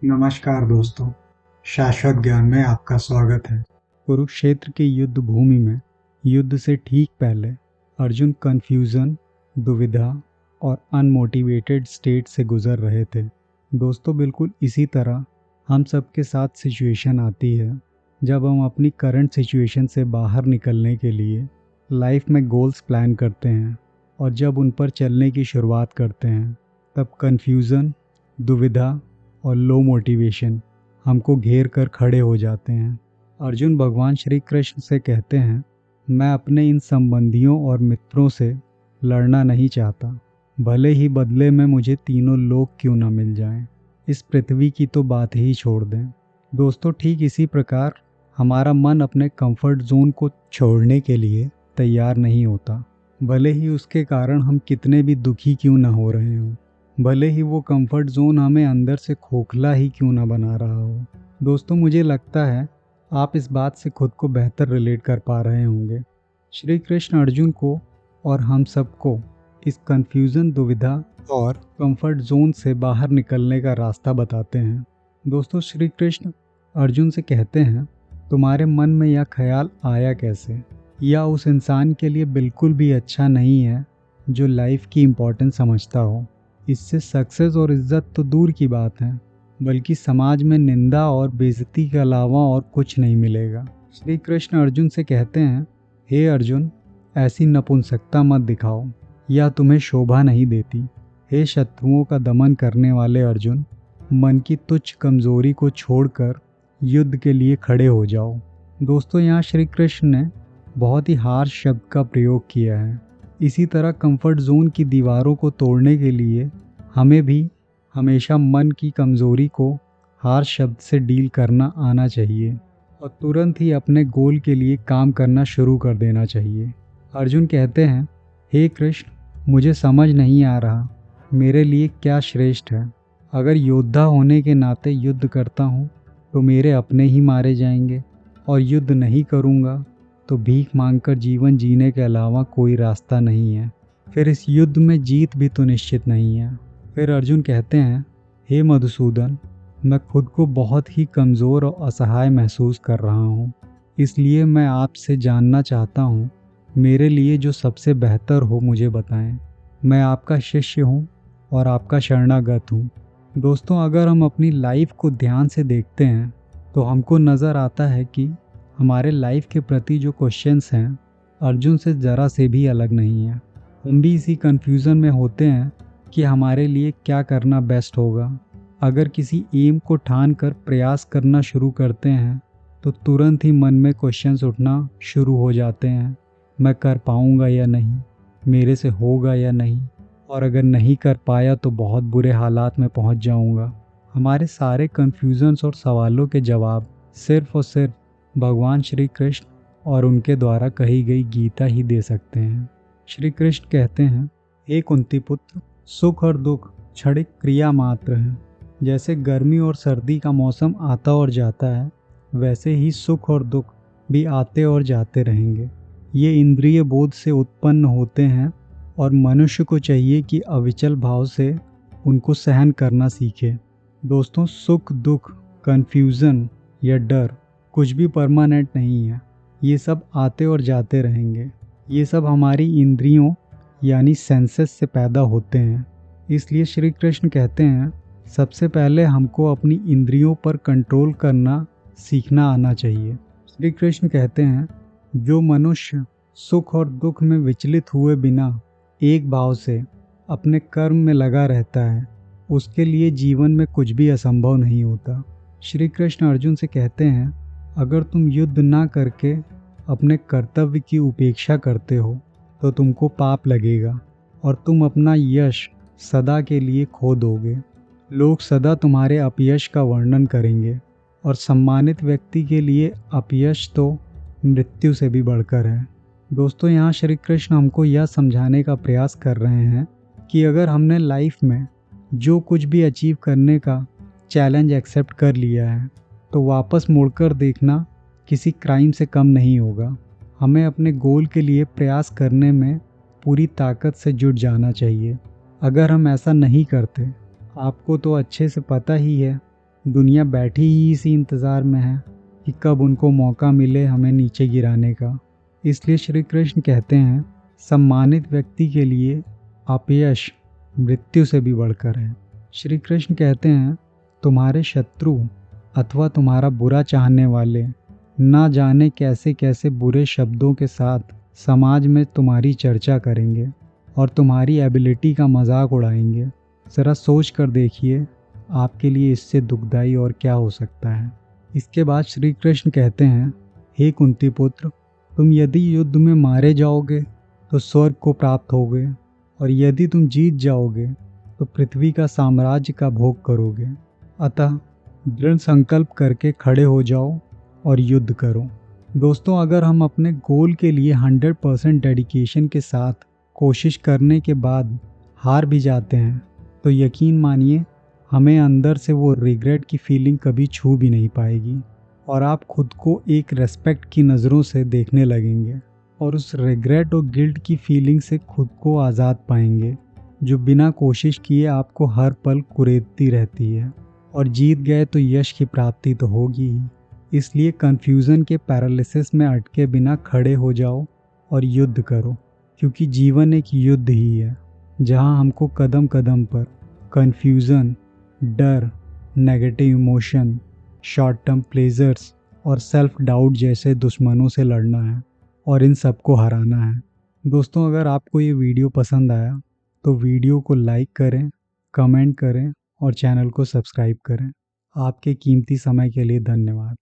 नमस्कार दोस्तों, शाश्वत ज्ञान में आपका स्वागत है। कुरुक्षेत्र की युद्ध भूमि में युद्ध से ठीक पहले अर्जुन कन्फ्यूजन, दुविधा और अनमोटिवेटेड स्टेट से गुजर रहे थे। दोस्तों, बिल्कुल इसी तरह हम सबके साथ सिचुएशन आती है जब हम अपनी करंट सिचुएशन से बाहर निकलने के लिए लाइफ में गोल्स प्लान करते हैं और जब उन पर चलने की शुरुआत करते हैं तब कन्फ्यूज़न, दुविधा और लो मोटिवेशन हमको घेर कर खड़े हो जाते हैं। अर्जुन भगवान श्री कृष्ण से कहते हैं, मैं अपने इन संबंधियों और मित्रों से लड़ना नहीं चाहता, भले ही बदले में मुझे तीनों लोग क्यों ना मिल जाएं। इस पृथ्वी की तो बात ही छोड़ दें। दोस्तों, ठीक इसी प्रकार हमारा मन अपने कंफर्ट जोन को छोड़ने के लिए तैयार नहीं होता, भले ही उसके कारण हम कितने भी दुखी क्यों ना हो रहे हों, भले ही वो कंफर्ट जोन हमें अंदर से खोखला ही क्यों ना बना रहा हो। दोस्तों, मुझे लगता है आप इस बात से खुद को बेहतर रिलेट कर पा रहे होंगे। श्री कृष्ण अर्जुन को और हम सबको इस कन्फ्यूज़न, दुविधा और कंफर्ट जोन से बाहर निकलने का रास्ता बताते हैं। दोस्तों, श्री कृष्ण अर्जुन से कहते हैं, तुम्हारे मन में यह ख्याल आया कैसे? या उस इंसान के लिए बिल्कुल भी अच्छा नहीं है जो लाइफ की इम्पोर्टेंस समझता हो। इससे सक्सेस और इज्जत तो दूर की बात है, बल्कि समाज में निंदा और बेइज्जती के अलावा और कुछ नहीं मिलेगा। श्री कृष्ण अर्जुन से कहते हैं, हे अर्जुन, ऐसी नपुंसकता मत दिखाओ, यह तुम्हें शोभा नहीं देती। हे शत्रुओं का दमन करने वाले अर्जुन, मन की तुच्छ कमजोरी को छोड़कर युद्ध के लिए खड़े हो जाओ। दोस्तों, यहाँ श्री कृष्ण ने बहुत ही हार्श शब्द का प्रयोग किया है। इसी तरह कंफर्ट जोन की दीवारों को तोड़ने के लिए हमें भी हमेशा मन की कमज़ोरी को हार्श शब्द से डील करना आना चाहिए और तुरंत ही अपने गोल के लिए काम करना शुरू कर देना चाहिए। अर्जुन कहते हैं, हे कृष्ण, मुझे समझ नहीं आ रहा मेरे लिए क्या श्रेष्ठ है। अगर योद्धा होने के नाते युद्ध करता हूँ तो मेरे अपने ही मारे जाएंगे, और युद्ध नहीं करूँगा तो भीख मांगकर जीवन जीने के अलावा कोई रास्ता नहीं है। फिर इस युद्ध में जीत भी तो निश्चित नहीं है। फिर अर्जुन कहते हैं, हे मधुसूदन, मैं खुद को बहुत ही कमज़ोर और असहाय महसूस कर रहा हूँ, इसलिए मैं आपसे जानना चाहता हूँ, मेरे लिए जो सबसे बेहतर हो मुझे बताएं। मैं आपका शिष्य हूँ और आपका शरणागत हूँ। दोस्तों, अगर हम अपनी लाइफ को ध्यान से देखते हैं तो हमको नज़र आता है कि हमारे लाइफ के प्रति जो क्वेश्चंस हैं अर्जुन से ज़रा से भी अलग नहीं है। हम भी इसी कन्फ्यूज़न में होते हैं कि हमारे लिए क्या करना बेस्ट होगा। अगर किसी एम को ठान कर प्रयास करना शुरू करते हैं तो तुरंत ही मन में क्वेश्चंस उठना शुरू हो जाते हैं, मैं कर पाऊँगा या नहीं, मेरे से होगा या नहीं, और अगर नहीं कर पाया तो बहुत बुरे हालात में पहुंच जाऊंगा। हमारे सारे कन्फ्यूज़न्स और सवालों के जवाब सिर्फ और सिर्फ भगवान श्री कृष्ण और उनके द्वारा कही गई गीता ही दे सकते हैं। श्री कृष्ण कहते हैं, हे कुंती पुत्र, सुख और दुख क्षणिक क्रिया मात्र है। जैसे गर्मी और सर्दी का मौसम आता और जाता है, वैसे ही सुख और दुख भी आते और जाते रहेंगे। ये इंद्रिय बोध से उत्पन्न होते हैं और मनुष्य को चाहिए कि अविचल भाव से उनको सहन करना सीखे। दोस्तों, सुख, दुख, कन्फ्यूज़न या डर कुछ भी परमानेंट नहीं है। ये सब आते और जाते रहेंगे। ये सब हमारी इंद्रियों यानी सेंसेस से पैदा होते हैं। इसलिए श्री कृष्ण कहते हैं, सबसे पहले हमको अपनी इंद्रियों पर कंट्रोल करना सीखना आना चाहिए। श्री कृष्ण कहते हैं, जो मनुष्य सुख और दुख में विचलित हुए बिना एक भाव से अपने कर्म में लगा रहता है, उसके लिए जीवन में कुछ भी असंभव नहीं होता। श्री कृष्ण अर्जुन से कहते हैं, अगर तुम युद्ध ना करके अपने कर्तव्य की उपेक्षा करते हो तो तुमको पाप लगेगा और तुम अपना यश सदा के लिए खो दोगे। लोग सदा तुम्हारे अपयश का वर्णन करेंगे और सम्मानित व्यक्ति के लिए अपयश तो मृत्यु से भी बढ़कर है। दोस्तों, यहाँ श्री कृष्ण हमको यह समझाने का प्रयास कर रहे हैं कि अगर हमने लाइफ में जो कुछ भी अचीव करने का चैलेंज एक्सेप्ट कर लिया है तो वापस मुड़कर देखना किसी क्राइम से कम नहीं होगा। हमें अपने गोल के लिए प्रयास करने में पूरी ताकत से जुट जाना चाहिए। अगर हम ऐसा नहीं करते, आपको तो अच्छे से पता ही है दुनिया बैठी ही इसी इंतज़ार में है कि कब उनको मौका मिले हमें नीचे गिराने का। इसलिए श्री कृष्ण कहते हैं, सम्मानित व्यक्ति के लिए अपयश मृत्यु से भी बढ़कर है। श्री कृष्ण कहते हैं, तुम्हारे शत्रु अथवा तुम्हारा बुरा चाहने वाले ना जाने कैसे कैसे बुरे शब्दों के साथ समाज में तुम्हारी चर्चा करेंगे और तुम्हारी एबिलिटी का मजाक उड़ाएंगे। ज़रा सोच कर देखिए, आपके लिए इससे दुखदाई और क्या हो सकता है। इसके बाद श्री कृष्ण कहते हैं, हे कुंती पुत्र, तुम यदि युद्ध में मारे जाओगे तो स्वर्ग को प्राप्त होगे, और यदि तुम जीत जाओगे तो पृथ्वी का साम्राज्य का भोग करोगे। अतः दृढ़ संकल्प करके खड़े हो जाओ और युद्ध करो। दोस्तों, अगर हम अपने गोल के लिए 100% डेडिकेशन के साथ कोशिश करने के बाद हार भी जाते हैं तो यकीन मानिए, हमें अंदर से वो रिग्रेट की फीलिंग कभी छू भी नहीं पाएगी और आप खुद को एक रेस्पेक्ट की नज़रों से देखने लगेंगे और उस रिग्रेट और गिल्ट की फीलिंग से खुद को आज़ाद पाएंगे, जो बिना कोशिश किए आपको हर पल कुरेदती रहती है। और जीत गए तो यश की प्राप्ति तो होगी ही। इसलिए कन्फ्यूज़न के पैरालिसिस में अटके बिना खड़े हो जाओ और युद्ध करो, क्योंकि जीवन एक युद्ध ही है जहां हमको कदम कदम पर कन्फ्यूज़न, डर, negative emotion, short term pleasures और सेल्फ डाउट जैसे दुश्मनों से लड़ना है और इन सबको हराना है। दोस्तों, अगर आपको ये वीडियो पसंद आया तो वीडियो को लाइक करें, कमेंट करें और चैनल को सब्सक्राइब करें। आपके कीमती समय के लिए धन्यवाद।